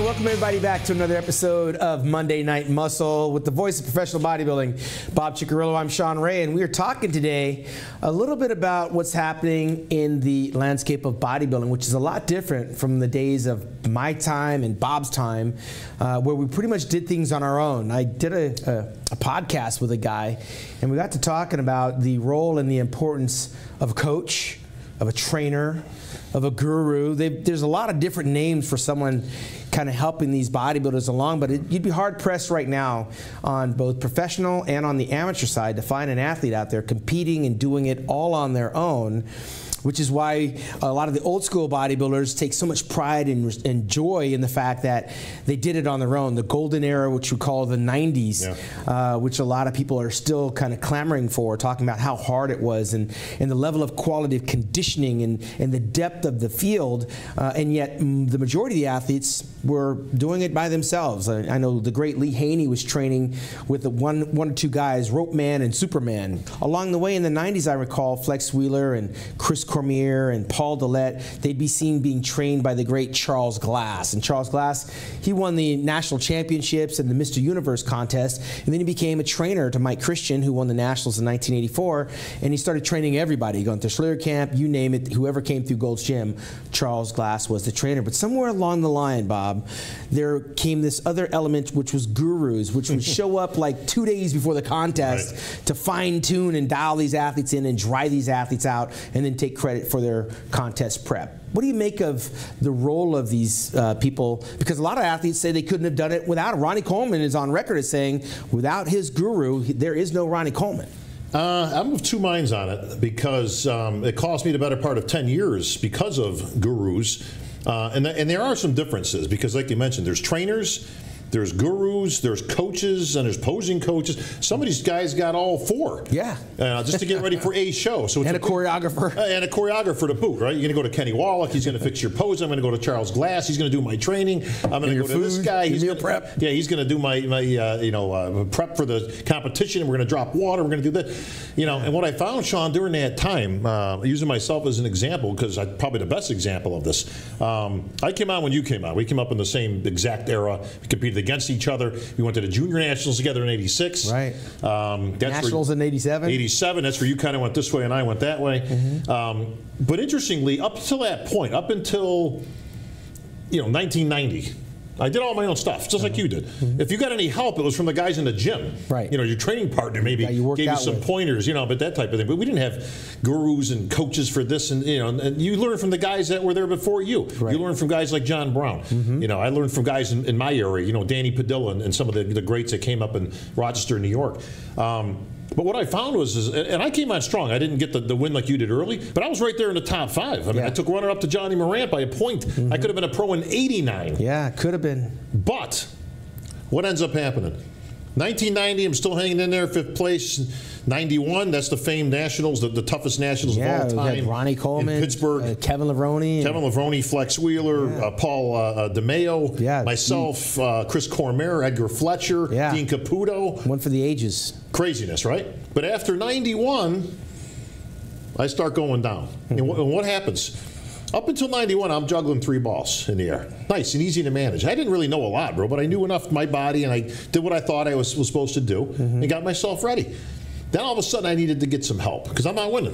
welcome everybody back to another episode of Monday Night Muscle with the voice of professional bodybuilding, Bob Ciccarello. I'm Shawn Ray, and we are talking today a little bit about what's happening in the landscape of bodybuilding, which is a lot different from the days of my time and Bob's time, where we pretty much did things on our own. I did a podcast with a guy, and we got to talking about the role and the importance of a coach, of a trainer, of a guru. There's a lot of different names for someone kind of helping these bodybuilders along, but you'd be hard pressed right now on both professional and on the amateur side to find an athlete out there competing and doing it all on their own, which is why a lot of the old school bodybuilders take so much pride and joy in the fact that they did it on their own. The golden era, which we call the 90s, which a lot of people are still kind of clamoring for, talking about how hard it was and the level of quality of conditioning and the depth of the field, and yet the majority of the athletes were doing it by themselves. I know the great HANEY was training with one or two guys, Rope Man and Superman. Along the way in the 90s, I recall Flex Wheeler and Chris Cormier and Paul DILLETT, they'd be seen being trained by the great Charles Glass. And Charles Glass, he won the national championships and the Mr. Universe contest, and then he became a trainer to Mike Christian, who won the nationals in 1984, and he started training everybody, going to Schlier Camp, you name it, whoever came through Gold's Gym, Charles Glass was the trainer. But somewhere along the line, Bob, there came this other element, which was gurus, which would show up like 2 days before the contest to fine-tune and dial these athletes in and dry these athletes out and then take credit for their contest prep. What do you make of the role of these people? Because a lot of athletes say they couldn't have done it without. Ronnie Coleman is on record as saying, without his guru, there is no Ronnie Coleman. I'm of two minds on it because it cost me the better part of 10 years because of gurus. And there are some differences because, like you mentioned, there's trainers, there's gurus, there's coaches, and there's posing coaches. Some of these guys got all four. Yeah. Just to get ready for a show. So it's and a choreographer. And a choreographer to boot, right? You're going to go to Kenny Wallach. He's going to fix your pose. I'm going to go to Charles Glass. He's going to do my training. I'm going to go to this guy. He's going to prep. Yeah, he's going to do my prep for the competition. And we're going to drop water. We're going to do that. You know, and what I found, Shawn, during that time, using myself as an example, because I'm probably the best example of this. I came on when you came on. We came up in the same exact era. We competed against each other. We went to the junior nationals together in '86. Right. Nationals in '87. '87. That's where you kind of went this way and I went that way. But interestingly, up until that point, up until 1990. I did all my own stuff, just like you did. If you got any help, it was from the guys in the gym. Right. You know, your training partner maybe gave you some pointers, but that type of thing. But we didn't have gurus and coaches for this, and and you learn from the guys that were there before you. Right. You learn from guys like John Brown. I learned from guys in my area, Danny Padilla and some of the greats that came up in Rochester, New York. But what I found was, and I came on strong. I didn't get the win like you did early, but I was right there in the top 5. I mean, I took runner up to Johnny Morant by a point. I could have been a pro in '89. Yeah, could have been. But what ends up happening? 1990, I'm still hanging in there, 5th place. 91, that's the famed nationals, the toughest nationals of all time. We had Ronnie Coleman, in Pittsburgh, Kevin Levrone, Flex Wheeler, Paul DeMeo, myself, Chris Cormier, Edgar Fletcher, Dean Caputo. One for the ages. Craziness, right? But after 91, I start going down. And what happens? Up until 91, I'm juggling 3 balls in the air. Nice and easy to manage. I didn't really know a lot, bro, but I knew enough of my body, and I did what I thought I was supposed to do and got myself ready. Then all of a sudden, I needed to get some help because I'm not winning.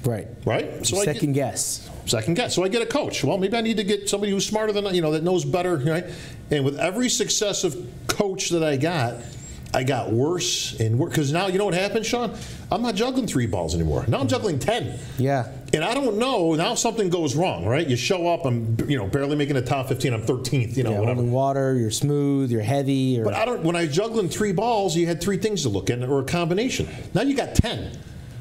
Right. Right? So second guess. So I get a coach. Well, maybe I need to get somebody who's smarter than, that knows better, right? And with every successive coach that I got worse and worse. Because now, you know what happened, Shawn? I'm not juggling 3 balls anymore. Now I'm juggling 10. Yeah. And I don't know. Now something goes wrong, right? You show up, I'm, barely making the top 15. I'm 13th, whatever. Holding water, you're smooth, you're heavy. But when I juggling 3 balls, you had 3 things to look at, or a combination. Now you got 10.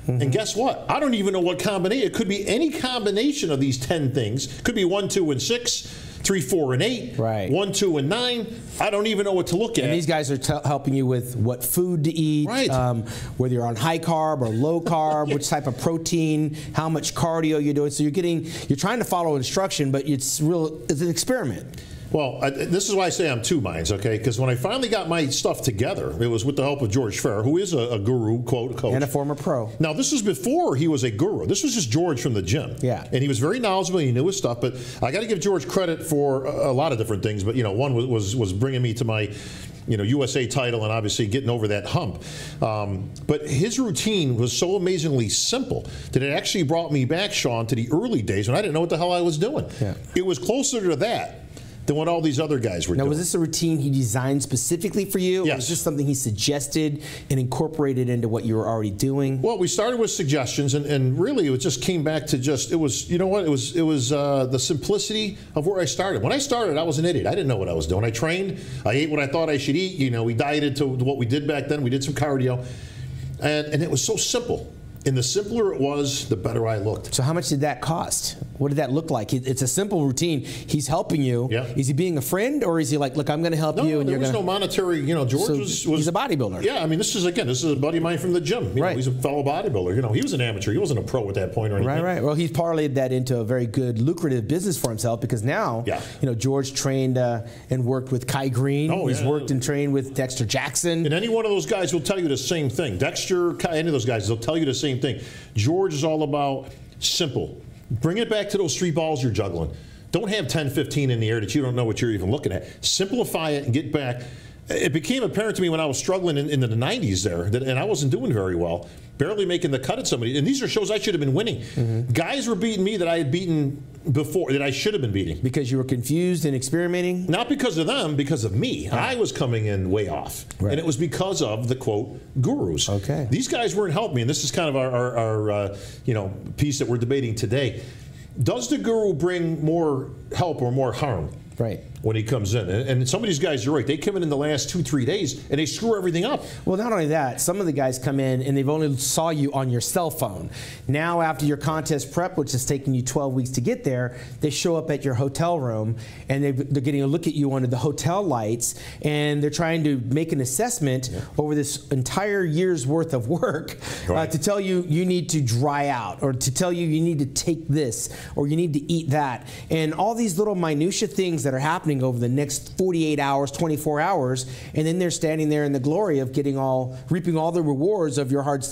And guess what? I don't even know what combination. It could be any combination of these 10 things. Could be 1, 2, and 6. 3, 4, and 8. Right. 1, 2, and 9. I don't even know what to look at. And these guys are helping you with what food to eat, whether you're on high carb or low carb, which type of protein, how much cardio you're doing. So you're trying to follow instruction, but it's an experiment. Well, this is why I say I'm two minds, okay? Because when I finally got my stuff together, it was with the help of George Farrer, who is a guru, quote, coach. And a former pro. Now, this was before he was a guru. This was just George from the gym. Yeah. And he was very knowledgeable. He knew his stuff. But I got to give George credit for a lot of different things. But, you know, one was bringing me to my, you know, USA title and obviously getting over that hump. But his routine was so amazingly simple that it actually brought me back, Shawn, to the early days when I didn't know what the hell I was doing. Yeah. It was closer to that than what all these other guys were doing. Now, was this a routine he designed specifically for you? Yes. Or was this something he suggested and incorporated into what you were already doing? Well, we started with suggestions, and really it just came back to just, it was, you know what, it was the simplicity of where I started. When I started, I was an idiot. I didn't know what I was doing. I trained. I ate what I thought I should eat. You know, we dieted to what we did back then. We did some cardio. And it was so simple. And the simpler it was, the better I looked. So how much did that cost? What did that look like? It's a simple routine. He's helping you. Yeah. Is he being a friend, or is he like, look, I'm going to help you? And there was no monetary, you know, George was he's a bodybuilder. Yeah, I mean, this is a buddy of mine from the gym. You know, he's a fellow bodybuilder. You know, he was an amateur. He wasn't a pro at that point or anything. Right. Well, he's parlayed that into a very good, lucrative business for himself, because now, you know, George trained and worked with GREENE. He's worked and trained with Dexter Jackson. And any one of those guys will tell you the same thing. Dexter, any of those guys, they'll tell you the same thing. George is all about simple. Bring it back to those 3 balls you're juggling. Don't have 10, 15 in the air that you don't know what you're even looking at. Simplify it and get back. It became apparent to me when I was struggling in the 90s there, and I wasn't doing very well, barely making the cut at somebody. And these are shows I should have been winning. Guys were beating me that I had beaten before, that I should have been beating. Because you were confused and experimenting? Not because of them, because of me. I was coming in way off. And it was because of the, quote, gurus. Okay. These guys weren't helping me, and this is kind of our you know, piece that we're debating today. Does the guru bring more help or more harm? Right. When he comes in. And some of these guys, you're right, they come in the last 2-3 days and they screw everything up. Well, not only that, some of the guys come in and they've only saw you on your cell phone. Now, after your contest prep, which has taken you 12 weeks to get there, they show up at your hotel room and they're getting a look at you under the hotel lights, and they're trying to make an assessment over this entire year's worth of work to tell you you need to dry out, or to tell you you need to take this, or you need to eat that. And all these little minutia things that are happening over the next 48 hours, 24 hours, and then they're standing there in the glory of reaping all the rewards of your hard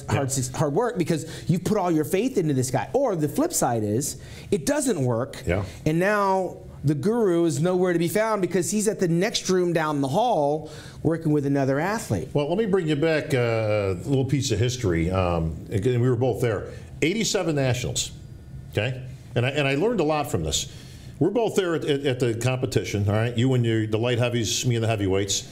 work, because you put all your faith into this guy. Or the flip side is, it doesn't work, and now the guru is nowhere to be found because he's at the next room down the hall working with another athlete. Well, let me bring you back a little piece of history. Again, we were both there. 87 nationals, okay? And I learned a lot from this. We're both there at the competition, all right? You and the light heavies, me and the heavyweights.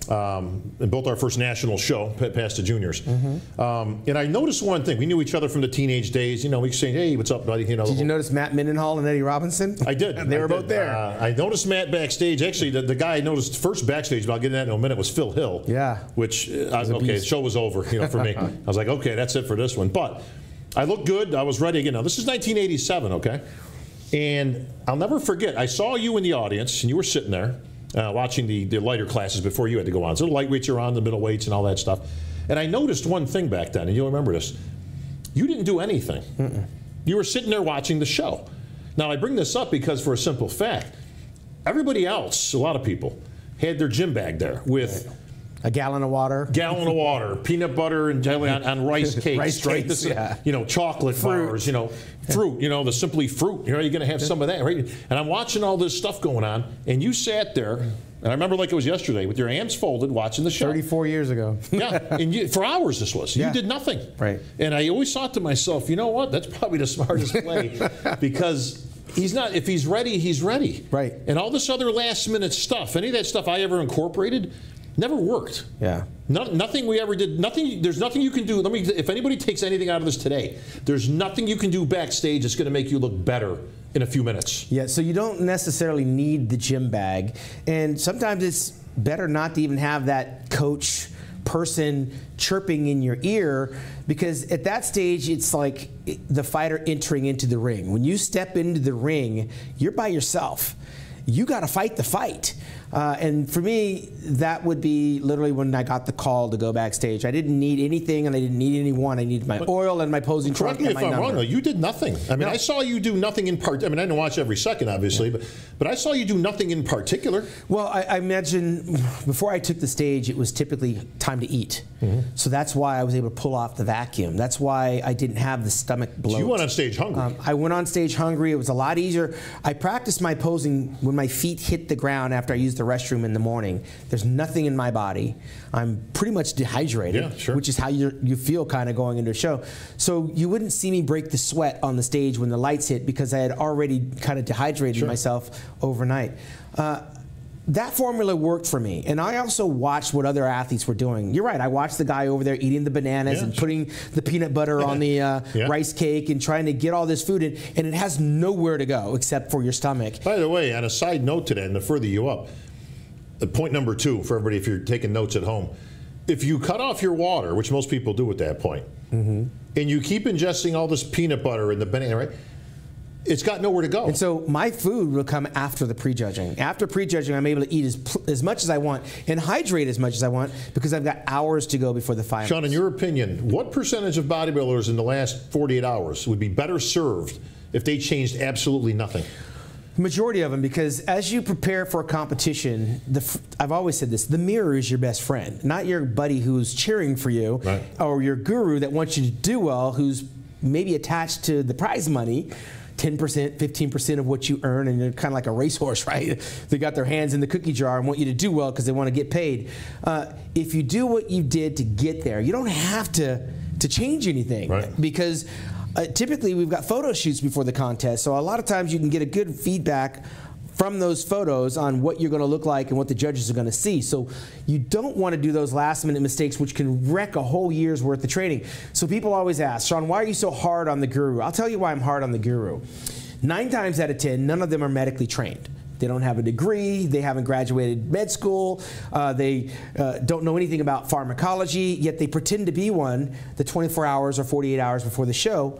And both our first national show, past the juniors. And I noticed one thing. We knew each other from the teenage days. You know, we exchanged, hey, what's up, buddy? You know, did you notice Matt Mendenhall and Eddie Robinson? I did. They were both there. I noticed Matt backstage. Actually, the guy I noticed first backstage, but I'll get into that in a minute, was Phil Hill. Yeah. Which, okay, the show was over, you know, for me. I was like, okay, that's it for this one. But I looked good. I was ready again. Now, this is 1987, okay? And I'll never forget, I saw you in the audience, and you were sitting there watching the lighter classes before you had to go on. So the lightweights are on, the middleweights and all that stuff. And I noticed one thing back then, and you'll remember this. You didn't do anything. You were sitting there watching the show. Now, I bring this up because, for a simple fact, everybody else, a lot of people, had their gym bag there with a gallon of water. Peanut butter and jelly on rice cakes. Rice right? cakes, You know, chocolate bars, you know, fruit, you know, the Simply Fruit. You know, you're going to have some of that, right? And I'm watching all this stuff going on, and you sat there, and I remember like it was yesterday, with your hands folded, watching the show. 34 years ago. And for hours this was. You did nothing. Right. And I always thought to myself, you know what? That's probably the smartest play, because he's not. If he's ready, he's ready. Right. And all this other last-minute stuff, any of that stuff I ever incorporated, never worked. Yeah. Nothing we ever did. Nothing. There's nothing you can do. If anybody takes anything out of this today, there's nothing you can do backstage that's going to make you look better in a few minutes. Yeah. So you don't necessarily need the gym bag, and sometimes it's better not to even have that coach person chirping in your ear, because at that stage it's like the fighter entering into the ring. When you step into the ring, you're by yourself. You got to fight the fight. And for me, that would be literally when I got the call to go backstage. I didn't need anything, and I didn't need anyone. I needed my oil and my posing trunk and my number. Correct me if I'm wrong, though. You did nothing. I mean, I saw you do nothing in part. I mean, I didn't watch every second, obviously, but I saw you do nothing in particular. Well, I imagine before I took the stage, it was typically time to eat. So that's why I was able to pull off the vacuum. That's why I didn't have the stomach bloat. So you went on stage hungry. I went on stage hungry. It was a lot easier. I practiced my posing when my feet hit the ground after I used the restroom in the morning. There's nothing in my body. I'm pretty much dehydrated, which is how you feel kind of going into a show. So you wouldn't see me break the sweat on the stage when the lights hit because I had already kind of dehydrated myself overnight. That formula worked for me, and I also watched what other athletes were doing. You're right, I watched the guy over there eating the bananas and putting the peanut butter on the rice cake and trying to get all this food in, and it has nowhere to go except for your stomach. By the way, on a side note to that, and to further you up, point number 2 for everybody if you're taking notes at home, if you cut off your water, which most people do at that point, and you keep ingesting all this peanut butter and the banana, right? It's got nowhere to go. And so my food will come after the prejudging. After prejudging, I'm able to eat as much as I want and hydrate as much as I want because I've got hours to go before the finals. Shawn, in your opinion, what percentage of bodybuilders in the last 48 hours would be better served if they changed absolutely nothing? The majority of them, because as you prepare for a competition, I've always said this, the mirror is your best friend, not your buddy who's cheering for you or your guru that wants you to do well, who's maybe attached to the prize money. 10%, 15% of what you earn, and you're kind of like a racehorse, right? They got their hands in the cookie jar and want you to do well because they want to get paid. If you do what you did to get there, you don't have to change anything because typically we've got photo shoots before the contest, so a lot of times you can get a good feedback from those photos on what you're going to look like and what the judges are going to see. So you don't want to do those last-minute mistakes which can wreck a whole year's worth of training. So people always ask, Shawn, why are you so hard on the guru? I'll tell you why I'm hard on the guru. 9 times out of 10, none of them are medically trained. They don't have a degree, they haven't graduated med school, they don't know anything about pharmacology, yet they pretend to be one the 24 hours or 48 hours before the show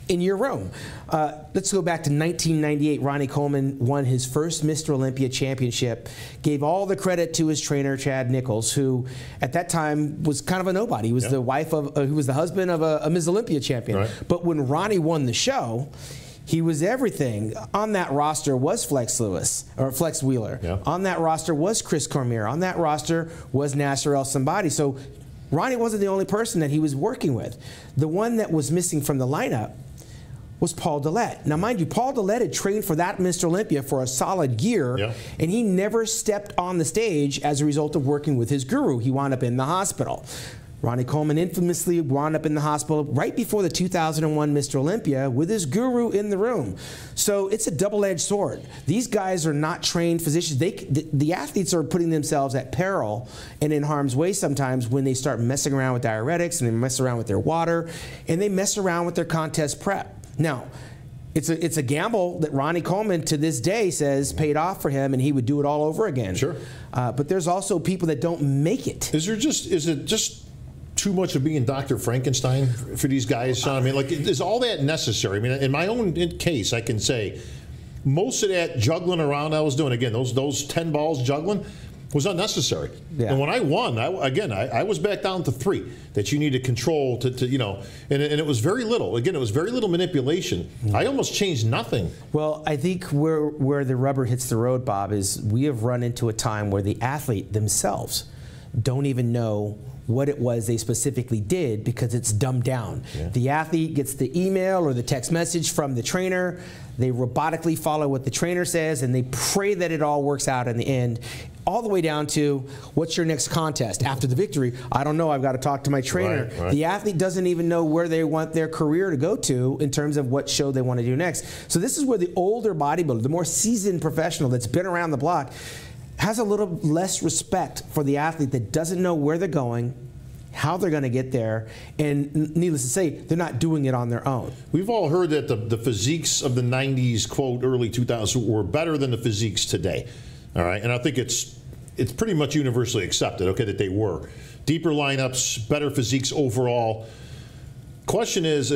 in your room. Let's go back to 1998. Ronnie Coleman won his first Mr. Olympia championship, gave all the credit to his trainer, Chad Nichols, who at that time was kind of a nobody. He was the wife of, he was the husband of a Ms. Olympia champion. But when Ronnie won the show, he was everything. On that roster was Flex Wheeler. On that roster was Chris Cormier. On that roster was Nasser El Somebody. So Ronnie wasn't the only person that he was working with. The one that was missing from the lineup was Paul DILLETT. Now, mind you, Paul DILLETT had trained for that Mr. Olympia for a solid year, and he never stepped on the stage as a result of working with his guru. He wound up in the hospital. Ronnie Coleman infamously wound up in the hospital right before the 2001 Mr. Olympia with his guru in the room. So it's a double-edged sword. These guys are not trained physicians. The athletes are putting themselves at peril and in harm's way sometimes when they start messing around with diuretics and they mess around with their water and they mess around with their contest prep. Now, it's a gamble that Ronnie Coleman to this day says paid off for him and he would do it all over again. But there's also people that don't make it. Is it just too much of being Dr. Frankenstein for these guys, Shawn? I mean, like, is all that necessary? I mean, in my own case, I can say most of that juggling around I was doing, again, those 10 balls juggling was unnecessary. And when I won, I was back down to 3 that you need to control to you know, and it was very little. Again, it was very little manipulation. I almost changed nothing. Well, I think where the rubber hits the road, Bob, is we have run into a time where the athlete themselves don't even know what it was they specifically did because it's dumbed down. The athlete gets the email or the text message from the trainer, they robotically follow what the trainer says, and they pray that it all works out in the end, all the way down to, what's your next contest? After the victory, I don't know, I've got to talk to my trainer. The athlete doesn't even know where they want their career to go to in terms of what show they want to do next. So this is where the older bodybuilder, the more seasoned professional that's been around the block, has a little less respect for the athlete that doesn't know where they're going, how they're going to get there, and needless to say, they're not doing it on their own. We've all heard that the physiques of the 90s, quote, early 2000s were better than the physiques today. All right, and I think it's pretty much universally accepted, okay, that they were. Deeper lineups, better physiques overall. Question is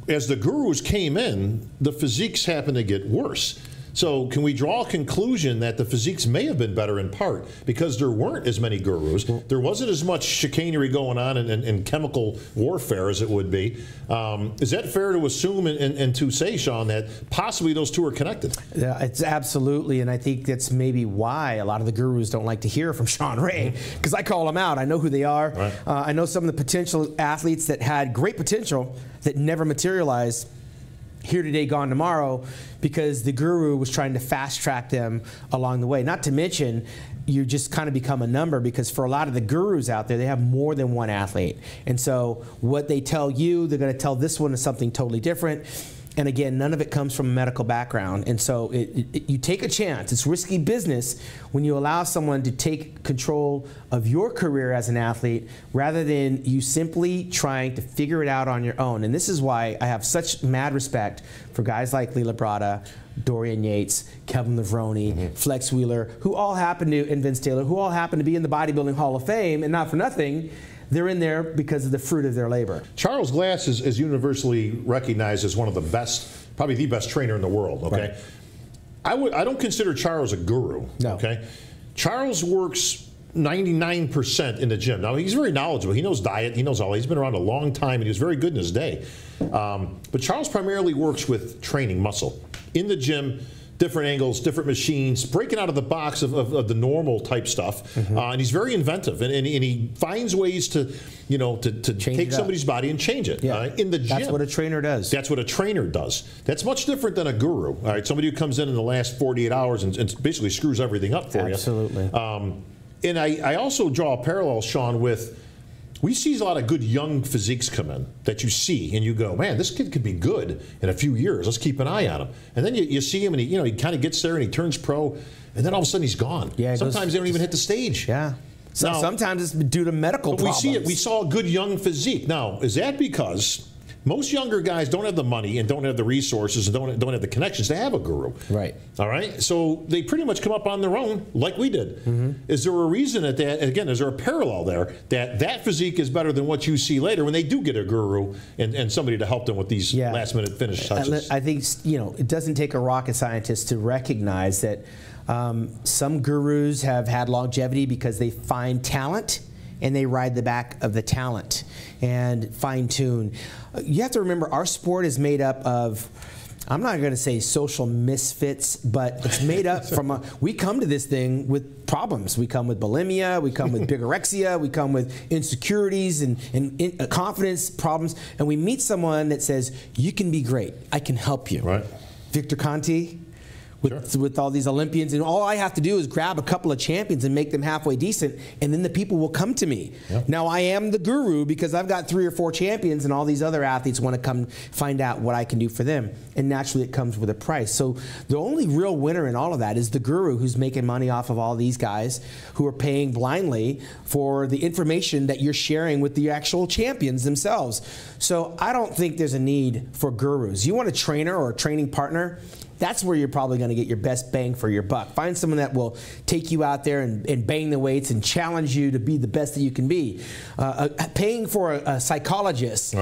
as the gurus came in, the physiques happened to get worse. So can we draw a conclusion that the physiques may have been better in part because there weren't as many gurus? There wasn't as much chicanery going on and chemical warfare as it would be. Is that fair to assume and to say, Shawn, that possibly those two are connected? Yeah, it's absolutely, and I think that's maybe why a lot of the gurus don't like to hear from Shawn Ray, because I call them out. I know who they are. Right. I know some of the potential athletes that had great potential that never materialized. Here today, gone tomorrow, because the guru was trying to fast track them along the way. Not to mention, you just kind of become a number, because for a lot of the gurus out there, they have more than one athlete. And so what they tell you, they're going to tell this one is something totally different. And again, none of it comes from a medical background. And so you take a chance. It's risky business when you allow someone to take control of your career as an athlete rather than you simply trying to figure it out on your own. And this is why I have such mad respect for guys like Lee Labrada, Dorian Yates, Kevin Levrone, Flex Wheeler, who all happen to, and Vince Taylor, who all happen to be in the Bodybuilding Hall of Fame, and not for nothing, they're in there because of the fruit of their labor. Charles Glass is universally recognized as one of the best, probably the best trainer in the world, okay? Right. I don't consider Charles a guru, okay? Charles works 99% in the gym. Now, he's very knowledgeable. He knows diet. He knows all. He's been around a long time, and he was very good in his day. But Charles primarily works with training muscle in the gym, different angles, different machines, breaking out of the box of the normal type stuff. And he's very inventive, and he finds ways to, you know, to take somebody's body and change it in the gym. That's what a trainer does. That's what a trainer does. That's much different than a guru. All right, somebody who comes in the last 48 hours and basically screws everything up for you. Absolutely. And I also draw a parallel, Shawn, with, we see a lot of good young physiques come in that you see and you go, man, this kid could be good in a few years. Let's keep an eye on him. And then you see him and he kind of gets there and he turns pro, and then all of a sudden he's gone. Yeah, sometimes they don't even hit the stage. Yeah. So now, sometimes it's due to medical problems. We see it. We saw a good young physique. Now, is that because most younger guys don't have the money and don't have the resources and don't have the connections to have a guru? Right. All right. So they pretty much come up on their own, like we did. Is there a reason that again, is there a parallel there that physique is better than what you see later when they do get a guru and somebody to help them with these last minute finish touches? I think, you know, it doesn't take a rocket scientist to recognize that some gurus have had longevity because they find talent and they ride the back of the talent and fine tune. You have to remember, our sport is made up of, I'm not going to say social misfits, but it's made up from we come to this thing with problems. We come with bulimia, we come with bigorexia, we come with insecurities and confidence problems, and we meet someone that says, you can be great, I can help you. Right. Victor Conti, with all these Olympians, and all I have to do is grab a couple of champions and make them halfway decent, and then the people will come to me. Now, I am the guru because I've got 3 or 4 champions, and all these other athletes want to come find out what I can do for them, and naturally it comes with a price. So the only real winner in all of that is the guru, who's making money off of all these guys who are paying blindly for the information that you're sharing with the actual champions themselves. So I don't think there's a need for gurus. You want a trainer or a training partner, that's where you're probably going to get your best bang for your buck. Find someone that will take you out there and bang the weights and challenge you to be the best that you can be. Paying for a psychologist,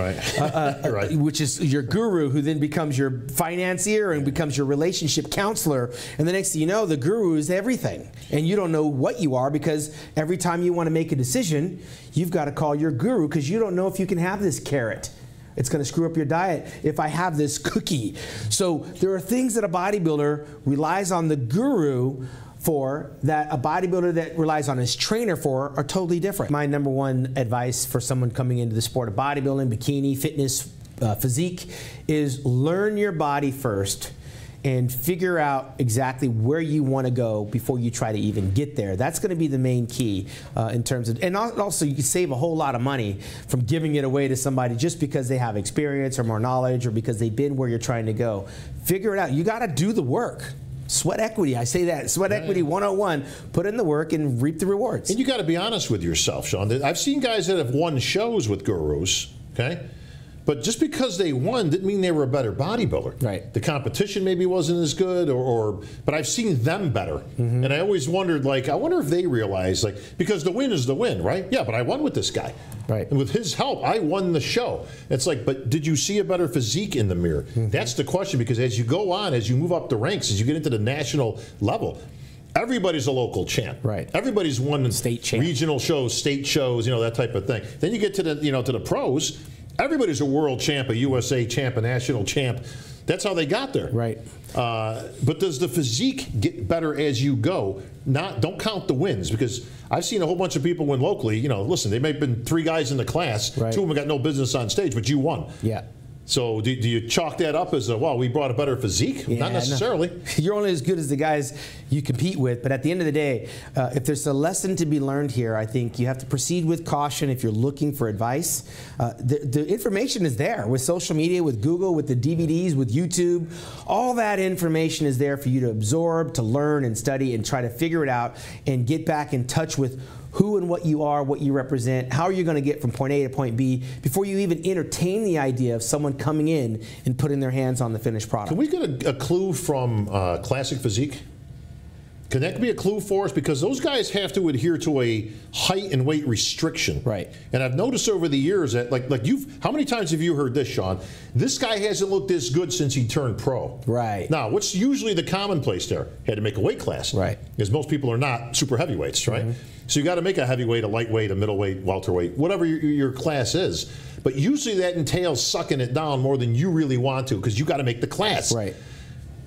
which is your guru, who then becomes your financier and becomes your relationship counselor. And the next thing you know, the guru is everything. And you don't know what you are, because every time you want to make a decision, you've got to call your guru, because you don't know if you can have this carrot. It's going to screw up your diet if I have this cookie. So there are things that a bodybuilder relies on the guru for that a bodybuilder that relies on his trainer for are totally different. My number one advice for someone coming into the sport of bodybuilding, bikini, fitness, physique, is learn your body first and figure out exactly where you want to go before you try to even get there. That's going to be the main key in terms of, and also you can save a whole lot of money from giving it away to somebody just because they have experience or more knowledge or because they've been where you're trying to go. Figure it out. You got to do the work. Sweat equity, I say that. Sweat equity 101. Put in the work and reap the rewards. And you got to be honest with yourself, Shawn. I've seen guys that have won shows with gurus, okay? But just because they won didn't mean they were a better bodybuilder. Right. The competition maybe wasn't as good, but I've seen them better. And I always wondered, like, I wonder if they realize, like, because the win is the win, right? Yeah, but I won with this guy. Right. And with his help, I won the show. It's like, but did you see a better physique in the mirror? That's the question, because as you go on, as you move up the ranks, as you get into the national level, everybody's a local champ. Right. Everybody's won state champ, regional shows, state shows, you know, that type of thing. Then you get to the, you know, to the pros. Everybody's a world champ, a USA champ, a national champ. That's how they got there. Right. But does the physique get better as you go? Don't count the wins, because I've seen a whole bunch of people win locally. You know, listen, they may have been 3 guys in the class. Right. 2 of them got no business on stage, but you won. Yeah. So do you chalk that up as well, we brought a better physique? Yeah, not necessarily. No. You're only as good as the guys you compete with. But at the end of the day, if there's a lesson to be learned here, I think you have to proceed with caution if you're looking for advice. The information is there with social media, with Google, with the DVDs, with YouTube. All that information is there for you to absorb, to learn and study and try to figure it out and get back in touch with who and what you are, what you represent, how are you going to get from point A to point B before you even entertain the idea of someone coming in and putting their hands on the finished product. Can we get a clue from Classic Physique? Can that be a clue for us? Because those guys have to adhere to a height and weight restriction. Right. And I've noticed over the years that, like how many times have you heard this, Shawn? This guy hasn't looked this good since he turned pro. Right. Now, what's usually the commonplace there? Had to make a weight class. Right. Because most people are not super heavyweights, right? So you got to make a heavyweight, a lightweight, a middleweight, welterweight, whatever your class is. But usually that entails sucking it down more than you really want to, because you got to make the class. Right.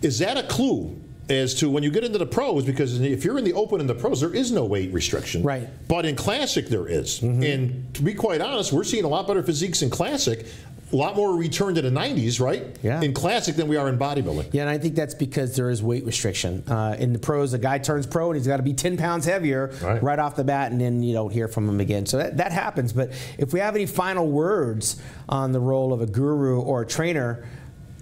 Is that a clue as to when you get into the pros? Because if you're in the open and the pros, there is no weight restriction. Right. But in Classic, there is. And to be quite honest, we're seeing a lot better physiques in Classic. A lot more return to the 90s, right? Yeah. In Classic than we are in bodybuilding. Yeah, and I think that's because there is weight restriction. In the pros, a guy turns pro and he's got to be 10 pounds heavier right off the bat, and then you don't hear from him again. So that happens. But if we have any final words on the role of a guru or a trainer,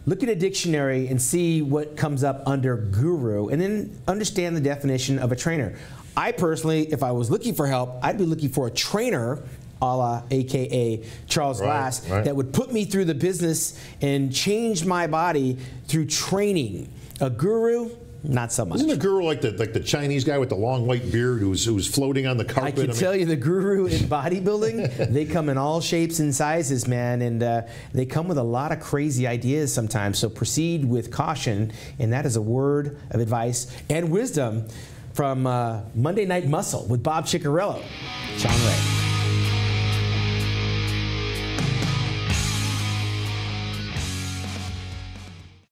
look at a dictionary and see what comes up under guru, and then understand the definition of a trainer. I personally, if I was looking for help, I'd be looking for a trainer, a la AKA Charles Glass, that would put me through the business and change my body through training. A guru, not so much. Isn't a guru like the Chinese guy with the long white beard who's floating on the carpet? I can tell you, the guru in bodybuilding, they come in all shapes and sizes, man, and they come with a lot of crazy ideas sometimes. So proceed with caution, and that is a word of advice and wisdom from Monday Night Muscle with Bob Ciccarello. Shawn Ray.